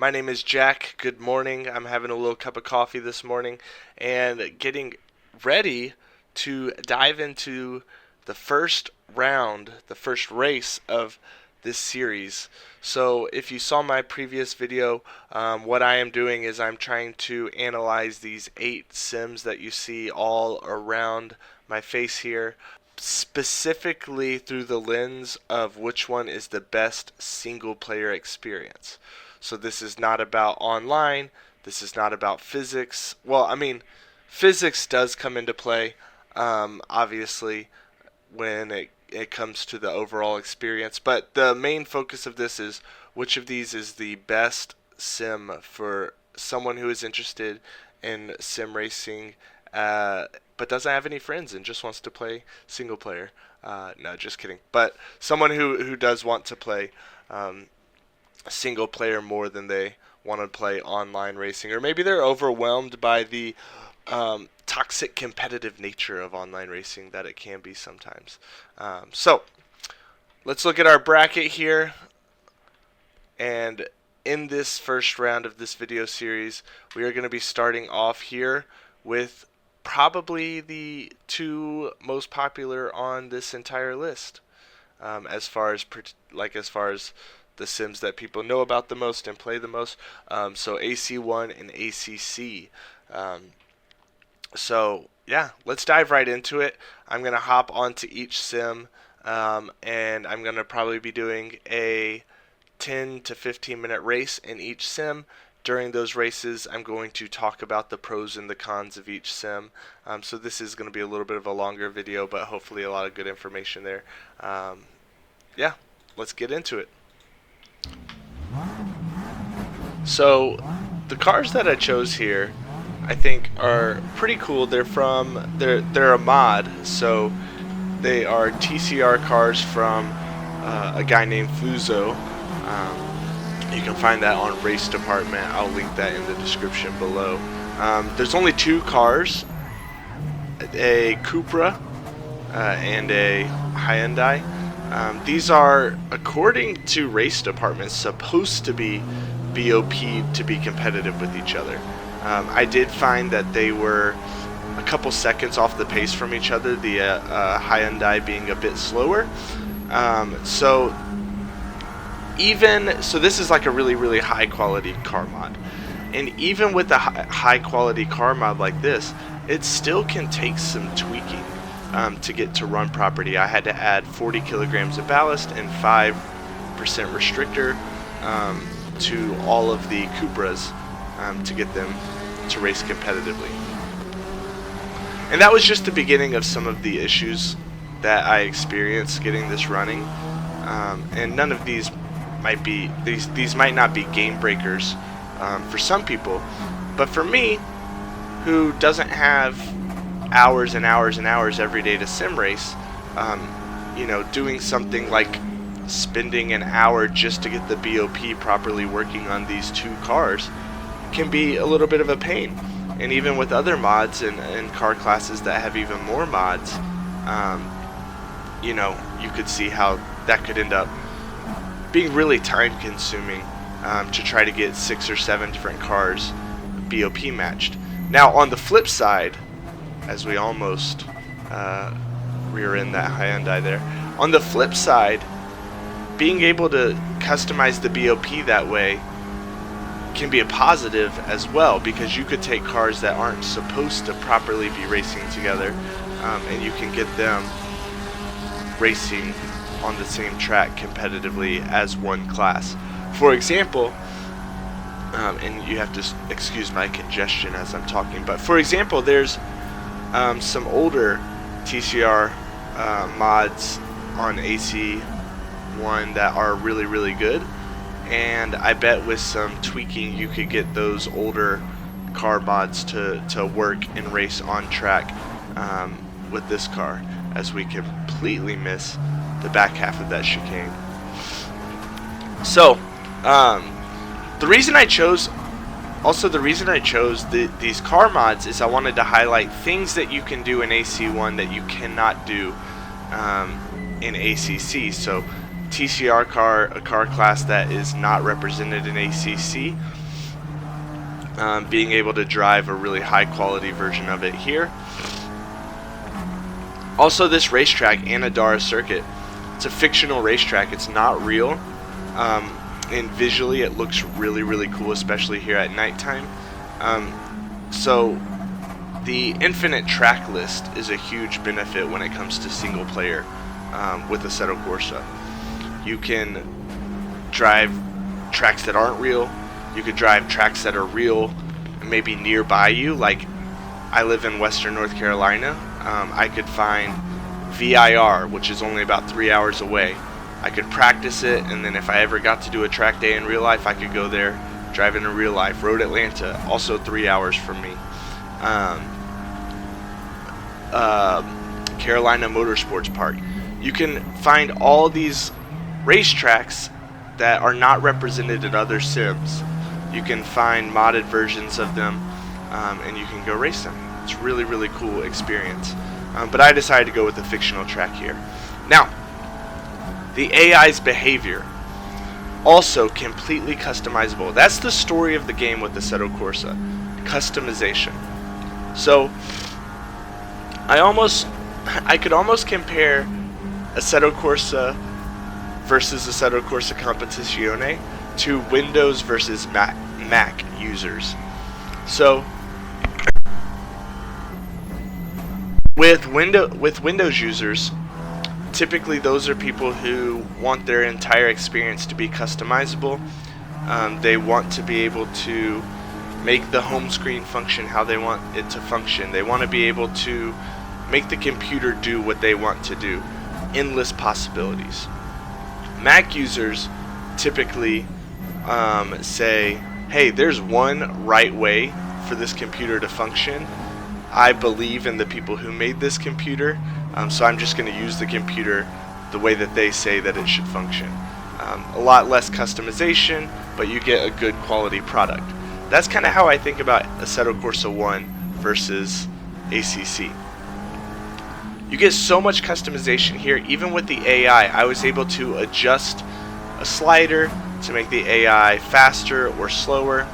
My name is Jack. Good morning. I'm having a little cup of coffee this morning and getting ready to dive into the first round, the first race of this series. So if you saw my previous video, what I am doing is I'm trying to analyze these 8 sims that you see all around my face here, specifically through the lens of which one is the best single player experience. So this is not about online, this is not about physics. Well, I mean, physics does come into play, obviously, when it comes to the overall experience, but the main focus of this is which of these is the best sim for someone who is interested in sim racing, but doesn't have any friends and just wants to play single player. No, just kidding. But someone who does want to play single player more than they want to play online racing, or maybe they're overwhelmed by the toxic competitive nature of online racing that it can be sometimes. So let's look at our bracket here, and in this first round of this video series we are going to be starting off here with probably the 2 most popular on this entire list, as far as the sims that people know about the most and play the most. So AC1 and ACC. So yeah, let's dive right into it. I'm going to hop onto each sim, and I'm going to probably be doing a 10 to 15 minute race in each sim. During those races, I'm going to talk about the pros and the cons of each sim. So this is going to be a little bit of a longer video, but hopefully a lot of good information there. Yeah, let's get into it. So the cars that I chose here, I think, are pretty cool. They're a mod, so they are TCR cars from a guy named Fuzo. You can find that on Race Department. I'll link that in the description below. There's only 2 cars, a Cupra and a Hyundai. These are, according to Race Department, supposed to be BOP'd to be competitive with each other. I did find that they were a couple seconds off the pace from each other, the Hyundai being a bit slower. So this is like a really high quality car mod, and even with a high quality car mod like this, it still can take some tweaking to get to run property. I had to add 40 kilograms of ballast and 5% restrictor to all of the Cupras to get them to race competitively. And that was just the beginning of some of the issues that I experienced getting this running, and none of these might not be game breakers for some people, but for me, who doesn't have hours and hours and hours every day to sim race, doing something like spending an hour just to get the BOP properly working on these 2 cars can be a little bit of a pain. And even with other mods and car classes that have even more mods, you could see how that could end up being really time consuming to try to get 6 or 7 different cars BOP matched. Now on the flip side, as we almost rear end that Hyundai there, on the flip side, being able to customize the BOP that way can be a positive as well, because you could take cars that aren't supposed to properly be racing together, and you can get them racing on the same track competitively as one class. For example, and you have to excuse my congestion as I'm talking, but for example, there's some older TCR mods on AC1 that are really good, and I bet with some tweaking you could get those older car mods to work and race on track with this car, as we completely miss the back half of that chicane. So the reason I chose these car mods is I wanted to highlight things that you can do in AC1 that you cannot do in ACC. So TCR car, a car class that is not represented in ACC, being able to drive a really high quality version of it here. Also, this racetrack, Anadara Circuit, it's a fictional racetrack. It's not real, and visually it looks really cool, especially here at nighttime. So the infinite track list is a huge benefit when it comes to single player with Assetto Corsa. You can drive tracks that aren't real. You could drive tracks that are real and maybe nearby you. Like, I live in Western North Carolina. I could find VIR, which is only about 3 hours away. I could practice it, and then if I ever got to do a track day in real life, I could go there, drive in real life. Road Atlanta, also 3 hours from me. Carolina Motorsports Park. You can find all these racetracks that are not represented in other sims. You can find modded versions of them, and you can go race them. It's really cool experience. But I decided to go with the fictional track here. Now, the AI's behavior, also completely customizable. That's the story of the game with Assetto Corsa, customization. So I could almost compare Assetto Corsa versus Assetto Corsa Competizione to Windows versus Mac users. So with Windows users, typically those are people who want their entire experience to be customizable. They want to be able to make the home screen function how they want it to function. They want to be able to make the computer do what they want to do. Endless possibilities. Mac users typically say, hey, there's one right way for this computer to function. I believe in the people who made this computer, so I'm just going to use the computer the way that they say that it should function. A lot less customization, but you get a good quality product. That's kind of how I think about Assetto Corsa 1 versus ACC. You get so much customization here. Even with the AI, I was able to adjust a slider to make the AI faster or slower.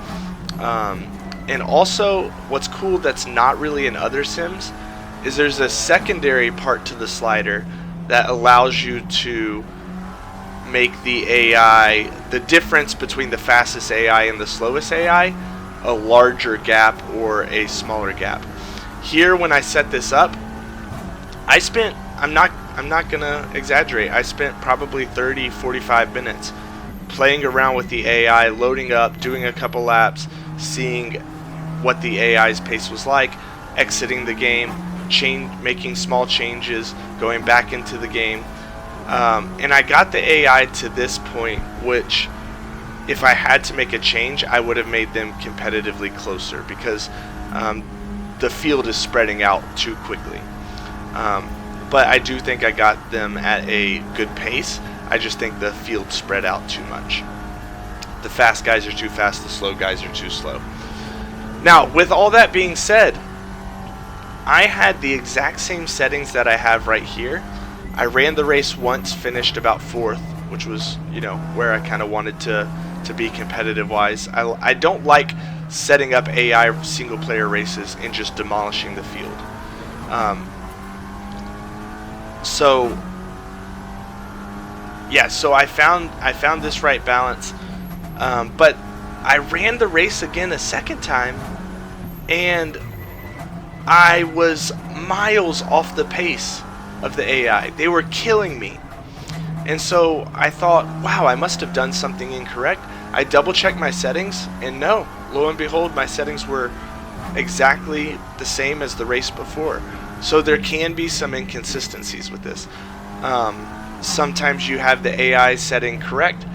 And also, what's cool that's not really in other sims is there's a secondary part to the slider that allows you to make the AI, the difference between the fastest AI and the slowest AI, a larger gap or a smaller gap. Here, when I set this up, I spent, I'm not gonna exaggerate, I spent probably 30-45 minutes playing around with the AI, loading up, doing a couple laps, seeing what the AI's pace was like, exiting the game, making small changes, going back into the game. And I got the AI to this point, which if I had to make a change, I would have made them competitively closer, because the field is spreading out too quickly. But I do think I got them at a good pace. I just think the field spread out too much. The fast guys are too fast, the slow guys are too slow. Now, with all that being said, I had the exact same settings that I have right here. I ran the race once, finished about 4th, which was, you know, where I kind of wanted to be competitive wise. I don't like setting up AI single player races and just demolishing the field. So yeah, so I found this right balance, but I ran the race again a second time, and I was miles off the pace of the AI. They were killing me. And so I thought, wow, I must have done something incorrect. I double checked my settings, and no, lo and behold, my settings were exactly the same as the race before. So there can be some inconsistencies with this. Sometimes you have the AI setting correct,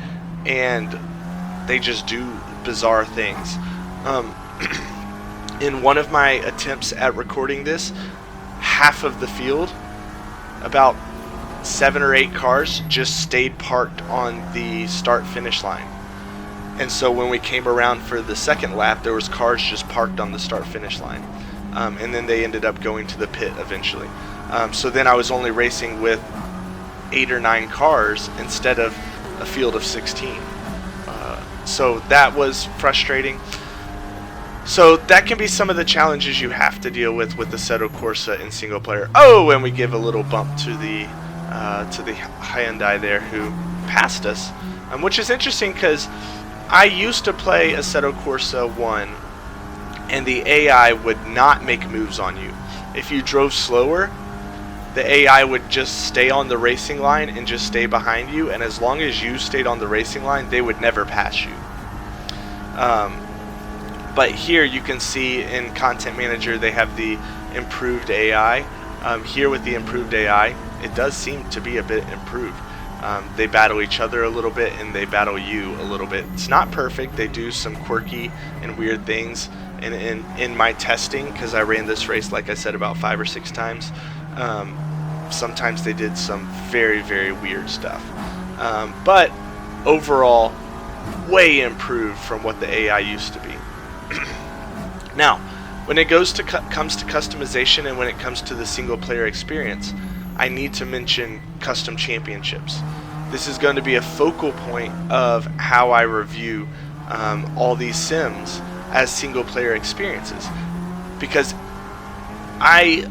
and they just do bizarre things. In one of my attempts at recording this, half of the field, about 7 or 8 cars, just stayed parked on the start-finish line. And so when we came around for the second lap, there was cars just parked on the start-finish line. And then they ended up going to the pit eventually. So then I was only racing with 8 or 9 cars instead of a field of 16. So that was frustrating. So that can be some of the challenges you have to deal with the Assetto Corsa in single player. Oh, and we give a little bump to the Hyundai there who passed us, which is interesting because I used to play Assetto Corsa 1, and the AI would not make moves on you. If you drove slower, the AI would just stay on the racing line and just stay behind you, and as long as you stayed on the racing line, they would never pass you. But here you can see in Content Manager they have the improved AI. Here with the improved AI, it does seem to be a bit improved. They battle each other a little bit and they battle you a little bit. It's not perfect. They do some quirky and weird things. And in my testing, because I ran this race, like I said, about 5 or 6 times, sometimes they did some very, very weird stuff. But overall, way improved from what the AI used to be. Now, when it comes to customization and when it comes to the single player experience, I need to mention custom championships. This is going to be a focal point of how I review all these sims as single player experiences, because I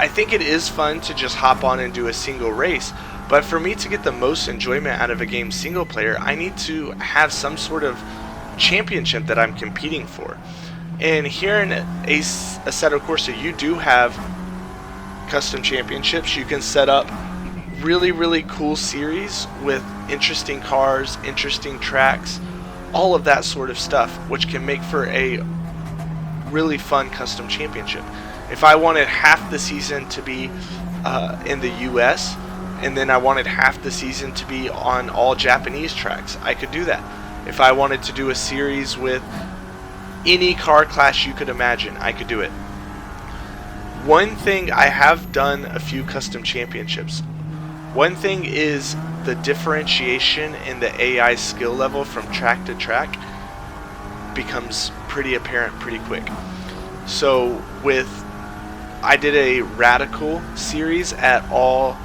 think it is fun to just hop on and do a single race, but for me to get the most enjoyment out of a game single player, I need to have some sort of championship that I'm competing for. And here in Assetto Corsa, you do have custom championships. You can set up really, really cool series with interesting cars, interesting tracks, all of that sort of stuff, which can make for a really fun custom championship. If I wanted half the season to be in the US, and then I wanted half the season to be on all Japanese tracks, I could do that. If I wanted to do a series with any car class you could imagine, I could do it. One thing, I have done a few custom championships. One thing is the differentiation in the AI skill level from track to track becomes pretty apparent pretty quick. So I did a radical series at all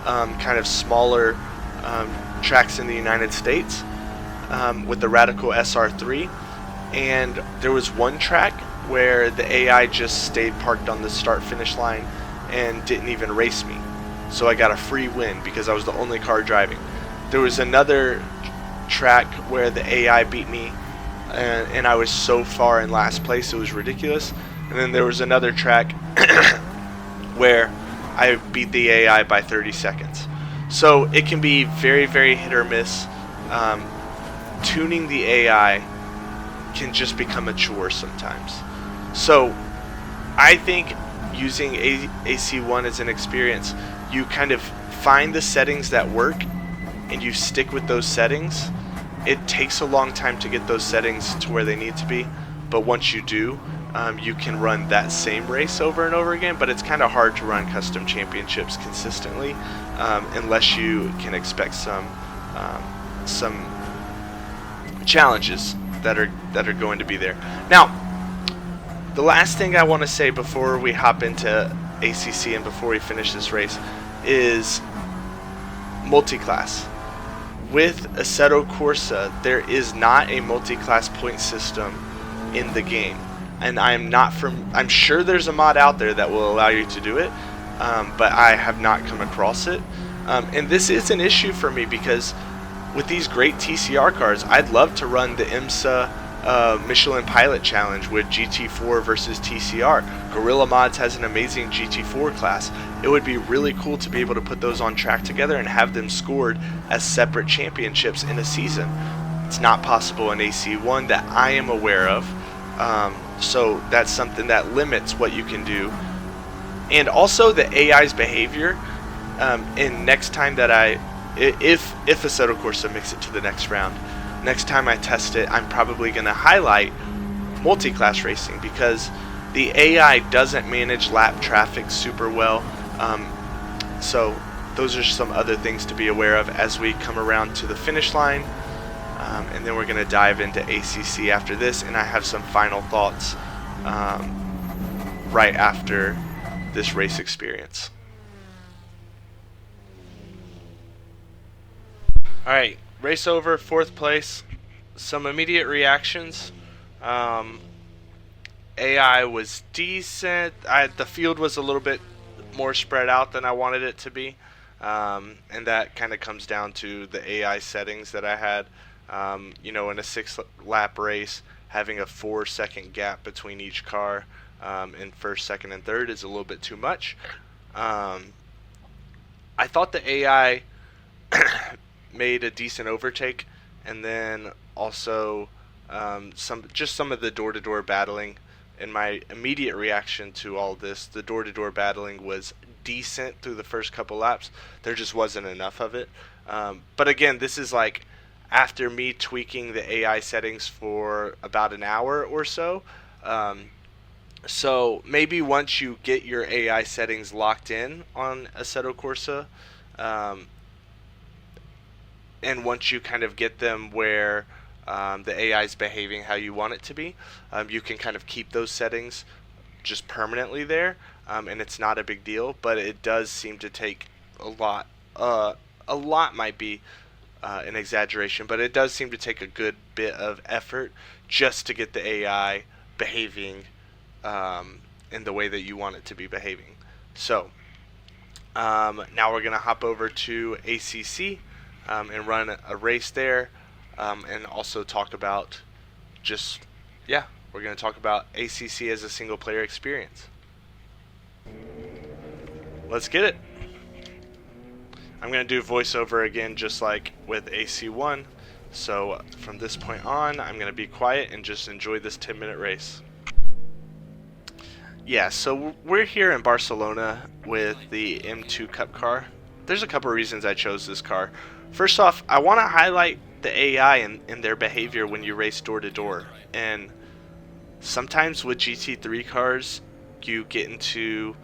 kind of smaller tracks in the United States with the Radical SR3, and there was one track where the AI just stayed parked on the start-finish line and didn't even race me. So I got a free win because I was the only car driving. There was another track where the AI beat me and I was so far in last place it was ridiculous. And then there was another track where I beat the AI by 30 seconds. So it can be very, very hit or miss. Tuning the AI can just become a chore sometimes. So I think using AC1 as an experience, you kind of find the settings that work and you stick with those settings. It takes a long time to get those settings to where they need to be, but once you do, you can run that same race over and over again. But it's kind of hard to run custom championships consistently unless you can expect some challenges that are going to be there. Now, the last thing I want to say before we hop into ACC and before we finish this race is multi-class. With Assetto Corsa, there is not a multi-class point system in the game, and I'm sure there's a mod out there that will allow you to do it, but I have not come across it. And this is an issue for me because with these great TCR cars, I'd love to run the IMSA Michelin Pilot Challenge with GT4 versus TCR. Gorilla Mods has an amazing GT4 class. It would be really cool to be able to put those on track together and have them scored as separate championships in a season. It's not possible in AC1 that I am aware of, so that's something that limits what you can do. And also the AI's behavior. And next time that if Assetto Corsa makes it to the next round, next time I test it, I'm probably going to highlight multi-class racing because the AI doesn't manage lap traffic super well. So those are some other things to be aware of as we come around to the finish line. And then we're going to dive into ACC after this, and I have some final thoughts right after this race experience. Alright, race over, 4th place. Some immediate reactions. AI was decent. The field was a little bit more spread out than I wanted it to be. And that kind of comes down to the AI settings that I had. In a 6-lap race, having a 4-second gap between each car in first, second, and third is a little bit too much. I thought the AI made a decent overtake, and then also some of the door-to-door battling. In my immediate reaction to all this, the door-to-door battling was decent through the first couple laps. There just wasn't enough of it. But again, this is like after me tweaking the AI settings for about an hour or so. So maybe once you get your AI settings locked in on Assetto Corsa, and once you kind of get them where the AI is behaving how you want it to be, you can kind of keep those settings just permanently there, and it's not a big deal. But it does seem to take a lot. A lot might be an exaggeration, but it does seem to take a good bit of effort just to get the AI behaving in the way that you want it to be behaving. So now we're going to hop over to ACC and run a race there, and also talk about we're going to talk about ACC as a single player experience. Let's get it. I'm going to do voiceover again just like with AC1. So from this point on, I'm going to be quiet and just enjoy this 10-minute race. Yeah, so we're here in Barcelona with the M2 Cup car. There's a couple of reasons I chose this car. First off, I want to highlight the AI and their behavior when you race door to door. And sometimes with GT3 cars, you get into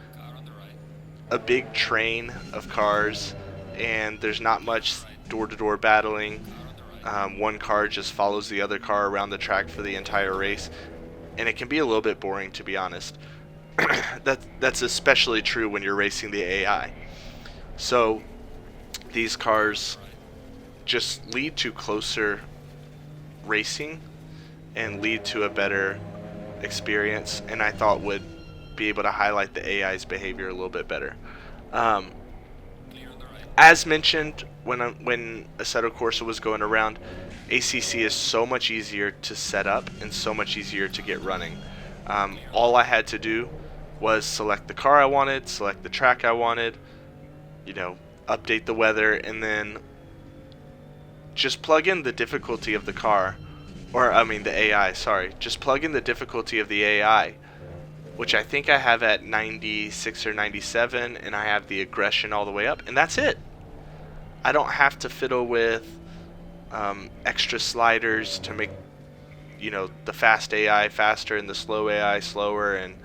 a big train of cars and there's not much door to door battling. One car just follows the other car around the track for the entire race, and it can be a little bit boring, to be honest. That's especially true when you're racing the AI. So these cars just lead to closer racing and lead to a better experience, and I thought would be able to highlight the AI's behavior a little bit better. As mentioned when Assetto Corsa was going around, ACC is so much easier to set up and so much easier to get running. All I had to do was select the car I wanted, select the track I wanted, update the weather, and then just plug in the difficulty of the car, the AI, sorry. Just plug in the difficulty of the AI, which I think I have at 96 or 97, and I have the aggression all the way up, and that's it. I don't have to fiddle with extra sliders to make the fast AI faster and the slow AI slower, and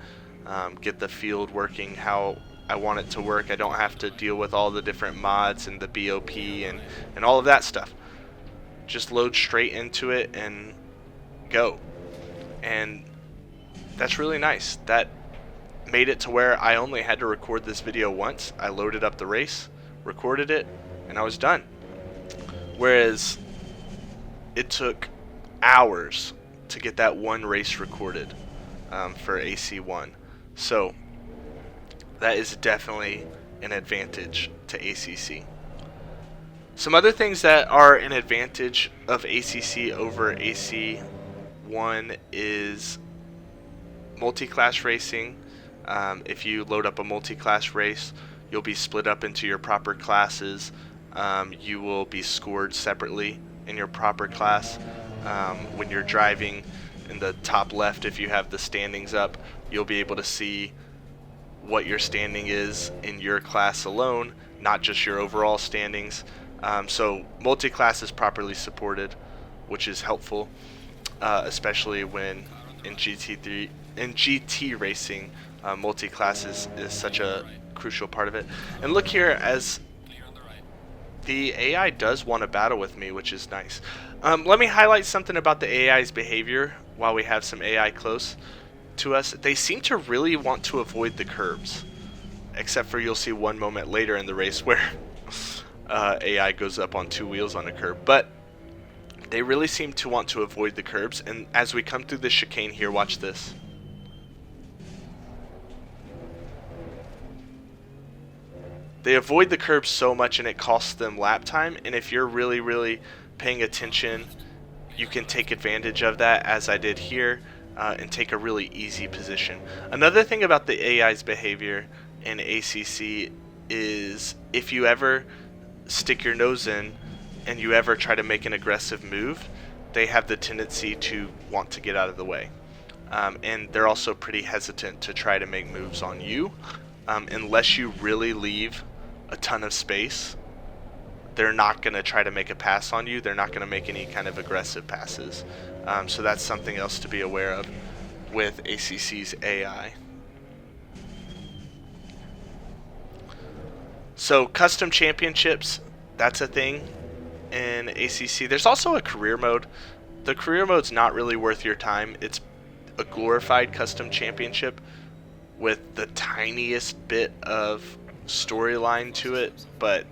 get the field working how I want it to work. I don't have to deal with all the different mods and the BOP and all of that stuff. Just load straight into it and go. And that's really nice. That made it to where I only had to record this video once. I loaded up the race, recorded it, and I was done. Whereas it took hours to get that one race recorded for AC1. So that is definitely an advantage to ACC. Some other things that are an advantage of ACC over AC1 is multi-class racing. If you load up a multi-class race, you'll be split up into your proper classes. You will be scored separately in your proper class. When you're driving, in the top left, if you have the standings up, you'll be able to see what your standing is in your class alone, not just your overall standings. So multi-class is properly supported, which is helpful, especially when in GT racing, multi-class is such a crucial part of it. And look here, as the AI does want to battle with me, which is nice. Let me highlight something about the AI's behavior while we have some AI close to us. They seem to really want to avoid the curbs, except for you'll see one moment later in the race where AI goes up on 2 wheels on a curb. But they really seem to want to avoid the curbs, and as we come through this chicane here, watch this. They avoid the curbs so much and it costs them lap time, and if you're really paying attention, you can take advantage of that, as I did here, and take a really easy position. Another thing about the AI's behavior in ACC is if you ever stick your nose in and you ever try to make an aggressive move, they have the tendency to want to get out of the way. And they're also pretty hesitant to try to make moves on you. Unless you really leave a ton of space, they're not going to try to make a pass on you. They're not going to make any kind of aggressive passes. So that's something else to be aware of with ACC's AI. So custom championships, that's a thing in ACC. There's also a career mode. The career mode's not really worth your time. It's a glorified custom championship with the tiniest bit of storyline to it, but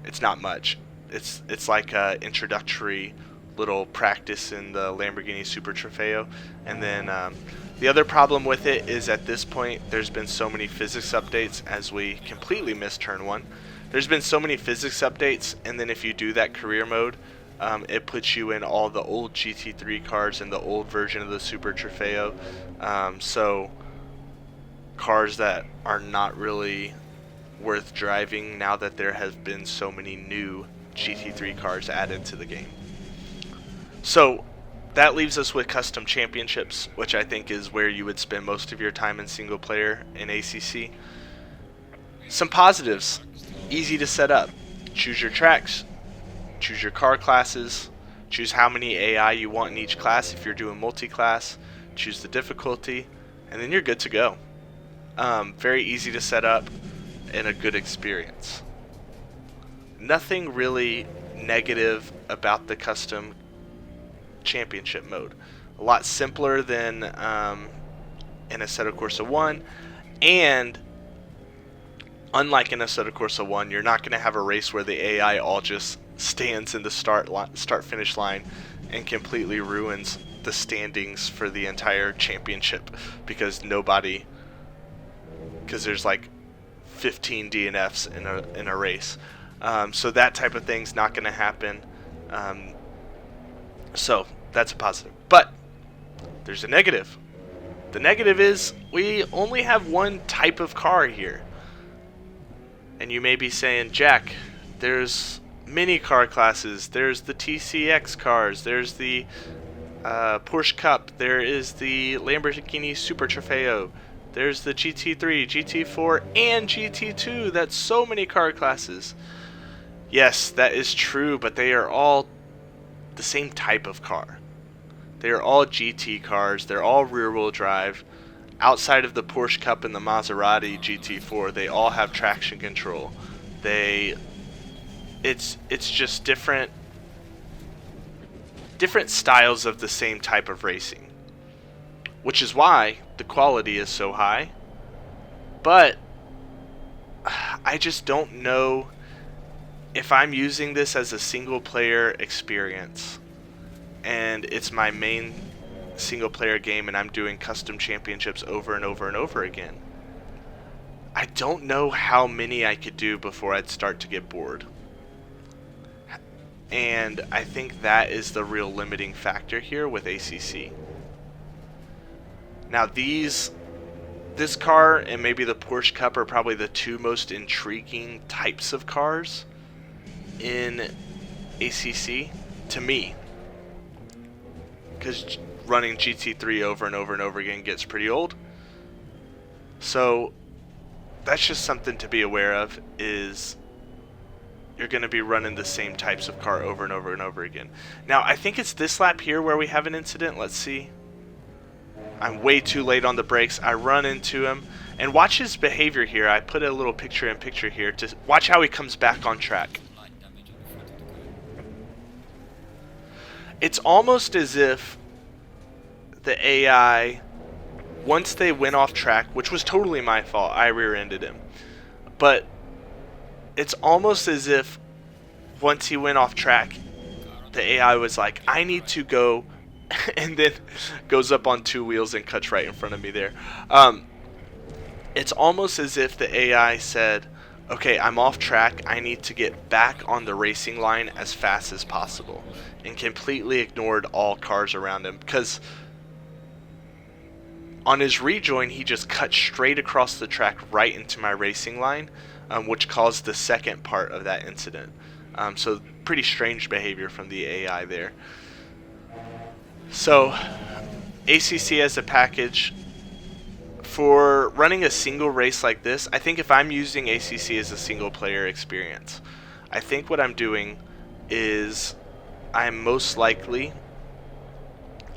it's not much. It's like a introductory little practice in the Lamborghini Super Trofeo. And then the other problem with it is at this point there's been so many physics updates, as we completely missed turn 1. There's been so many physics updates, and then if you do that career mode, it puts you in all the old GT3 cars and the old version of the Super Trofeo. So cars that are not really worth driving now that there have been so many new GT3 cars added to the game. So that leaves us with custom championships, which I think is where you would spend most of your time in single player in ACC. Some positives: easy to set up. Choose your tracks, choose your car classes, choose how many AI you want in each class if you're doing multi-class, choose the difficulty, and then you're good to go. Very easy to set up and a good experience. Nothing really negative about the custom championship mode. A lot simpler than in Assetto Corsa 1, and unlike in Assetto Corsa 1, you're not going to have a race where the AI all just stands in the start-finish line and completely ruins the standings for the entire championship because there's like 15 DNFs in a race. So that type of thing's not going to happen. So that's a positive. But there's a negative. The negative is we only have one type of car here. And you may be saying, Jack, there's many car classes. There's the TCX cars. There's the Porsche Cup. There is the Lamborghini Super Trofeo. There's the GT3, GT4, and GT2. That's so many car classes. Yes, that is true, but they are all the same type of car. They are all GT cars. They're all rear-wheel drive. Outside of the Porsche Cup and the Maserati GT4, they all have traction control. It's just different styles of the same type of racing, which is why the quality is so high. But I just don't know if I'm using this as a single player experience and it's my main single player game and I'm doing custom championships over and over and over again. I don't know how many I could do before I'd start to get bored. And I think that is the real limiting factor here with ACC. Now this car and maybe the Porsche Cup are probably the two most intriguing types of cars in ACC to me, because running GT3 over and over and over again gets pretty old. So that's just something to be aware of, is you're going to be running the same types of car over and over and over again. Now I think it's this lap here where we have an incident. Let's see. I'm way too late on the brakes. I run into him, and watch his behavior here. I put a little picture-in-picture here to watch how he comes back on track. It's almost as if the AI, once they went off track, which was totally my fault, I rear-ended him, but it's almost as if once he went off track, the AI was like, I need to go, and then goes up on two wheels and cuts right in front of me there. It's almost as if the AI said, okay, I'm off track, I need to get back on the racing line as fast as possible, and completely ignored all cars around him, because on his rejoin he just cut straight across the track right into my racing line, which caused the second part of that incident. So pretty strange behavior from the AI there. So ACC as a package, for running a single race like this, I think if I'm using ACC as a single player experience, I think what I'm doing is I'm most likely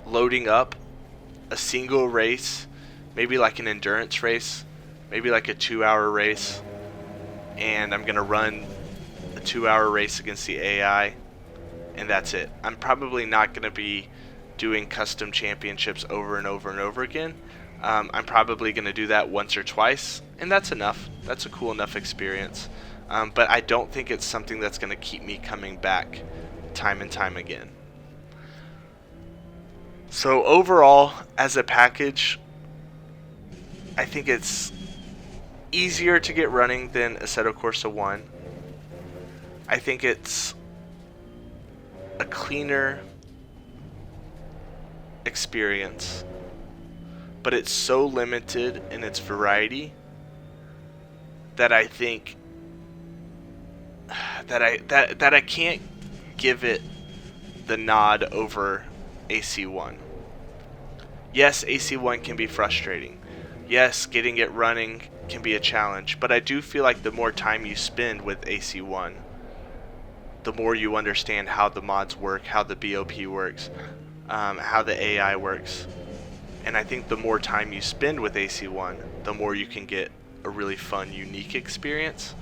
loading up a single race, maybe like an endurance race, maybe like a 2-hour race, and I'm going to run a 2-hour race against the AI, and that's it. I'm probably not going to be doing custom championships over and over and over again. I'm probably going to do that once or twice, and that's enough. That's a cool enough experience. But I don't think it's something that's going to keep me coming back time and time again. So overall, as a package, I think it's easier to get running than Assetto Corsa 1. I think it's a cleaner experience, but it's so limited in its variety that I think that I can't give it the nod over AC1. Yes, AC1 can be frustrating. Yes, getting it running can be a challenge, but I do feel like the more time you spend with AC1, the more you understand how the mods work, how the BOP works, how the AI works. And I think the more time you spend with AC1, the more you can get a really fun, unique experience,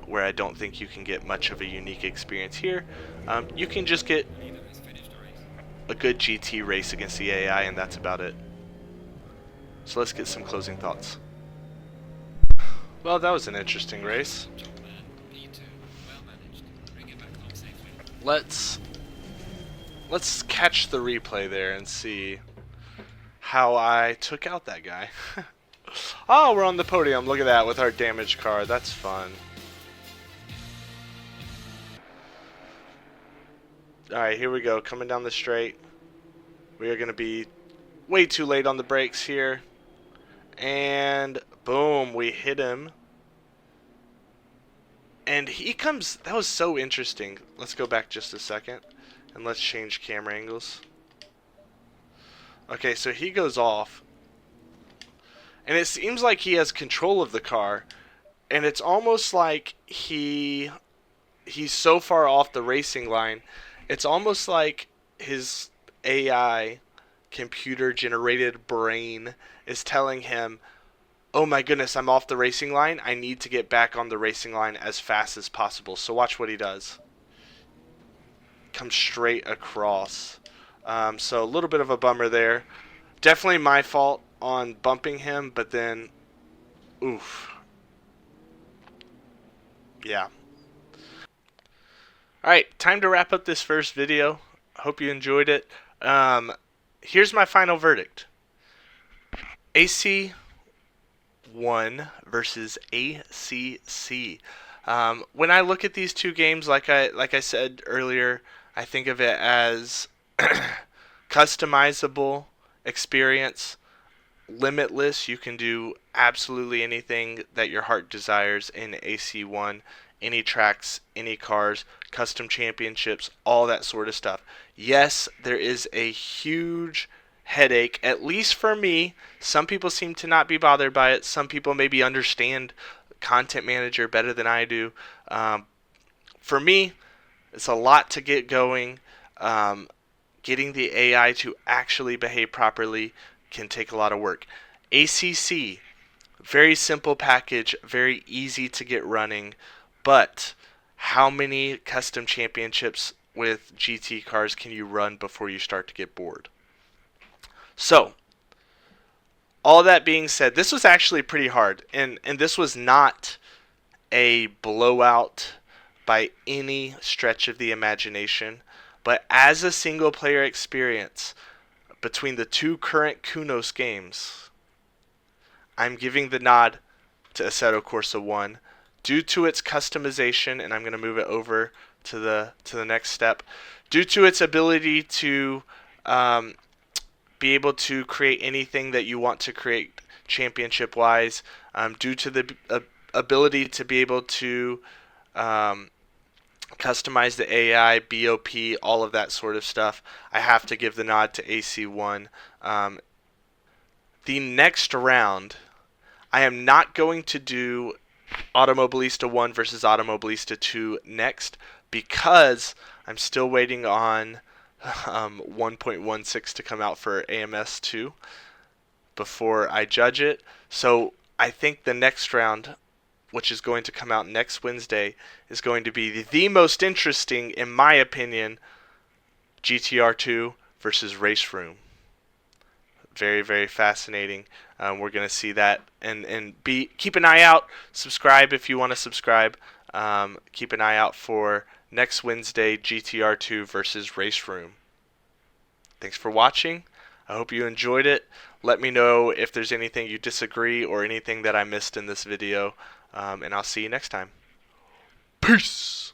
where I don't think you can get much of a unique experience here. You can just get a good GT race against the AI, and that's about it. So let's get some closing thoughts. Well, that was an interesting race. Let's catch the replay there and see how I took out that guy. Oh, we're on the podium. Look at that with our damaged car. That's fun. Alright, here we go. Coming down the straight. We are going to be way too late on the brakes here. And boom, we hit him. And he comes... That was so interesting. Let's go back just a second. And let's change camera angles. Okay, so he goes off. And it seems like he has control of the car. And it's almost like he's so far off the racing line. It's almost like his AI, computer-generated brain, is telling him, oh my goodness, I'm off the racing line. I need to get back on the racing line as fast as possible. So watch what he does. Comes straight across. So a little bit of a bummer there. Definitely my fault on bumping him, but then, oof. Yeah. Alright, time to wrap up this first video. Hope you enjoyed it. Here's my final verdict. AC1 versus ACC. When I look at these two games, like I said earlier, I think of it as customizable experience, limitless. You can do absolutely anything that your heart desires in AC1. Any tracks, any cars, custom championships, all that sort of stuff. Yes, there is a huge headache, at least for me. Some people seem to not be bothered by it. Some people maybe understand Content Manager better than I do. For me, it's a lot to get going. Getting the AI to actually behave properly can take a lot of work. ACC, very simple package, very easy to get running, but how many custom championships with GT cars can you run before you start to get bored? So, all that being said, this was actually pretty hard, and this was not a blowout by any stretch of the imagination, but as a single player experience between the two current Kunos games, I'm giving the nod to Assetto Corsa 1 due to its customization, and I'm going to move it over to the next step. Due to its ability to be able to create anything that you want to create championship-wise, due to the ability to be able to customize the AI, BOP, all of that sort of stuff, I have to give the nod to AC1. The next round, I am not going to do Automobilista 1 versus Automobilista 2 next because I'm still waiting on 1.16 to come out for AMS 2 before I judge it. So I think the next round, which is going to come out next Wednesday, is going to be the most interesting, in my opinion, GTR2 versus Race Room. Very, very fascinating. We're going to see that, and keep an eye out. Subscribe if you want to subscribe. Keep an eye out for next Wednesday, GTR2 versus Race Room. Thanks for watching. I hope you enjoyed it. Let me know if there's anything you disagree or anything that I missed in this video, and I'll see you next time. Peace!